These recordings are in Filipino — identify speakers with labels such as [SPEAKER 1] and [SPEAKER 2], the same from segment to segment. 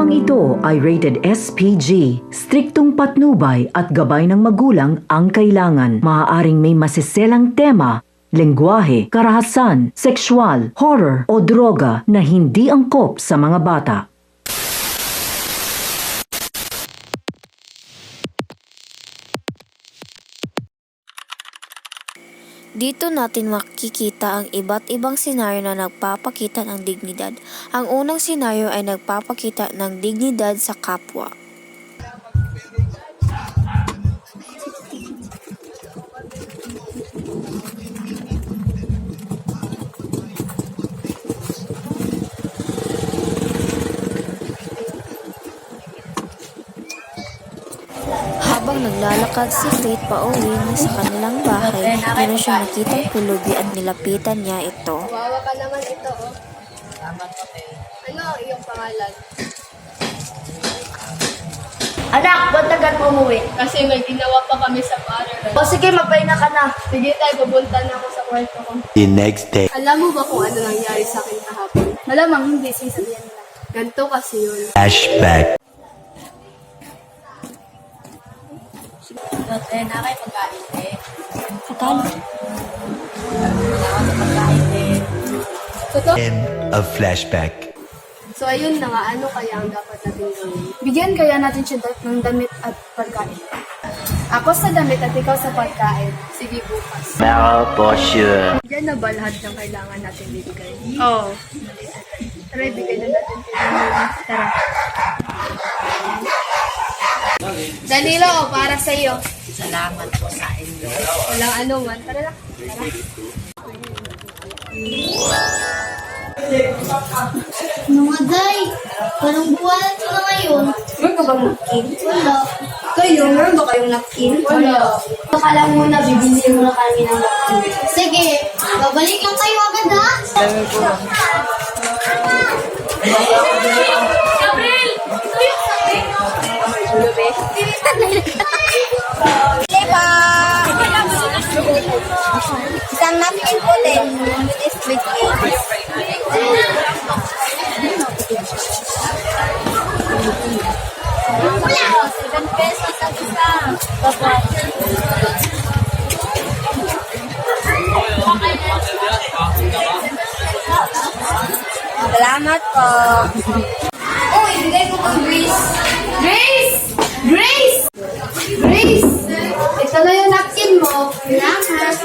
[SPEAKER 1] Programang ito ay rated SPG. Striktong patnubay at gabay ng magulang ang kailangan. Maaaring may masiselang tema, lengguwahe, karahasan, sexual, horror o droga na hindi angkop sa mga bata.
[SPEAKER 2] Dito natin makikita ang iba't ibang senaryo na nagpapakita ng dignidad. Ang unang senaryo ay nagpapakita ng dignidad sa kapwa. Habang naglalakad si Faith pauwi na sa kanilang bahay, meron siyang nakitang pulubi at nilapitan niya ito.
[SPEAKER 3] Wawa ka naman ito, oh. Ano ang iyong pangalan?
[SPEAKER 4] Anak, ba't agad mo umuwi?
[SPEAKER 3] Kasi may ginawa pa kami sa parlor.
[SPEAKER 4] O sige, magpahinga ka na.
[SPEAKER 3] Sige tayo, pupunta na ako sa kwarto ko.
[SPEAKER 5] The next day.
[SPEAKER 3] Alam mo ba kung ano nangyari sa akin kahapon? Malamang hindi, sinasabihan nila. Ganito kasi yun.
[SPEAKER 5] Flashback.
[SPEAKER 4] Nakay pagkain eh.
[SPEAKER 2] Akala.
[SPEAKER 3] Totoo?
[SPEAKER 5] End of flashback.
[SPEAKER 3] So ayun na nga, ano kaya ang dapat natin gawin?
[SPEAKER 4] Bigyan kaya natin siya ng damit at pagkain. Ako sa damit at ikaw sa pagkain.
[SPEAKER 3] Sige, bukas.
[SPEAKER 5] Meryl for sure.
[SPEAKER 3] Yan na ba lahat ng kailangan natin bibigay?
[SPEAKER 4] Oo.
[SPEAKER 3] Tara, ibigay na natin kailangan. Tara. Danilo, para sa iyo.
[SPEAKER 4] Salamat po sa inyo.
[SPEAKER 3] Walang ano man. Tara na.
[SPEAKER 6] Mga day, parang buwan ko na ngayon.
[SPEAKER 4] Meron ka bang napkin?
[SPEAKER 6] Wala.
[SPEAKER 4] Kayo, meron ba kayong napkin?
[SPEAKER 6] Wala.
[SPEAKER 4] Akala mo na bibili mo na kami ng napkin.
[SPEAKER 6] Sige, babalik lang kayo agad ha. Diba? Isang napkin po din. With cakes. Wala. 7 pesos ang isa.
[SPEAKER 4] Salamat po.
[SPEAKER 6] Oh, ibigay ko kang Grace. Grace! Grace! Grace! Ito na yung napkin mo. Salamat.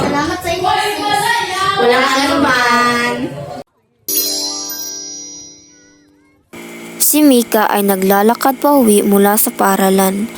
[SPEAKER 6] Salamat sa inyo.
[SPEAKER 4] Walang ano man.
[SPEAKER 2] Si Mika ay naglalakad pauwi mula sa paaralan.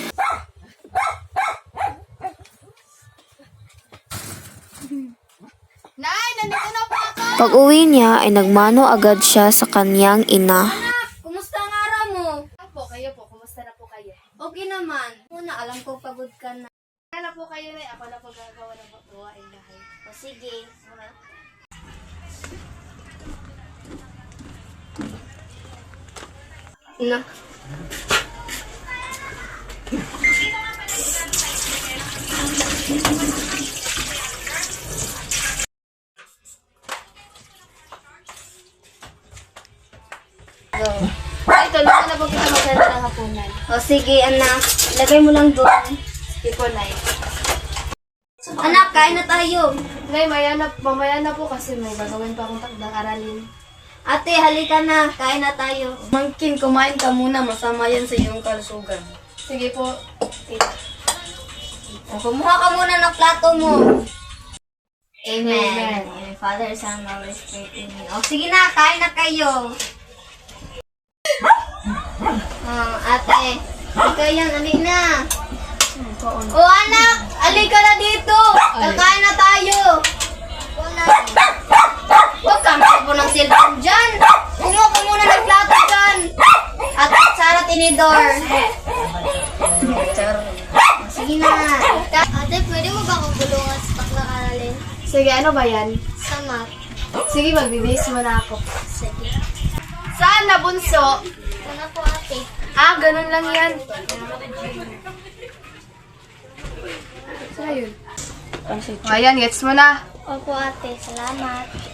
[SPEAKER 6] Nay, nandito na po ako.
[SPEAKER 2] Pag-uwi niya ay nagmano agad siya sa kanyang ina.
[SPEAKER 6] Kumusta ang araw mo?
[SPEAKER 3] Kayo po, kumusta na po kayo?
[SPEAKER 6] Okay naman. Una, alam ko pagod ka na.
[SPEAKER 3] Kaya na po kayo, Nay. Ako na po gagawa ng gawain bahay.
[SPEAKER 6] O sige.
[SPEAKER 3] Na. Ay, tulungan na po kita maganda ng hapunan.
[SPEAKER 6] O sige, anak. Lagay mo lang doon.
[SPEAKER 3] Sige po, Nay.
[SPEAKER 6] Anak, kain na tayo.
[SPEAKER 3] Nay, mamaya na po kasi may gagawin pa akong aralin.
[SPEAKER 6] Ate, halika na. Kain na tayo.
[SPEAKER 4] Mangkin, kumain ka muna. Masama yan sa iyong kalusugan.
[SPEAKER 3] Sige po.
[SPEAKER 6] O, kumuha ka muna ng plato mo. Amen.
[SPEAKER 3] Amen.
[SPEAKER 6] Amen. Father, Son, Holy Spirit. Amen. O, sige na. Kain na kayo. Ate, ikaw yan. Alik na. O, anak. Alik ka na dito. Kakain na tayo. Huwag ka po ng cellphone dyan. Kumuha ka muna ng plato dyan. At Sarah Tinidor. Sige na. Ate, pwede mo ba akong bulungan sa taklang aralin?
[SPEAKER 3] Sige, ano ba yan?
[SPEAKER 6] Sa math.
[SPEAKER 3] Sige, magbibihis muna ako.
[SPEAKER 6] Sige.
[SPEAKER 3] Saan na, bunso?
[SPEAKER 6] Ano po ate?
[SPEAKER 3] Ah, ganun lang yan. Saan yun? Ayan, gets mo na.
[SPEAKER 6] Opo ate, salamat.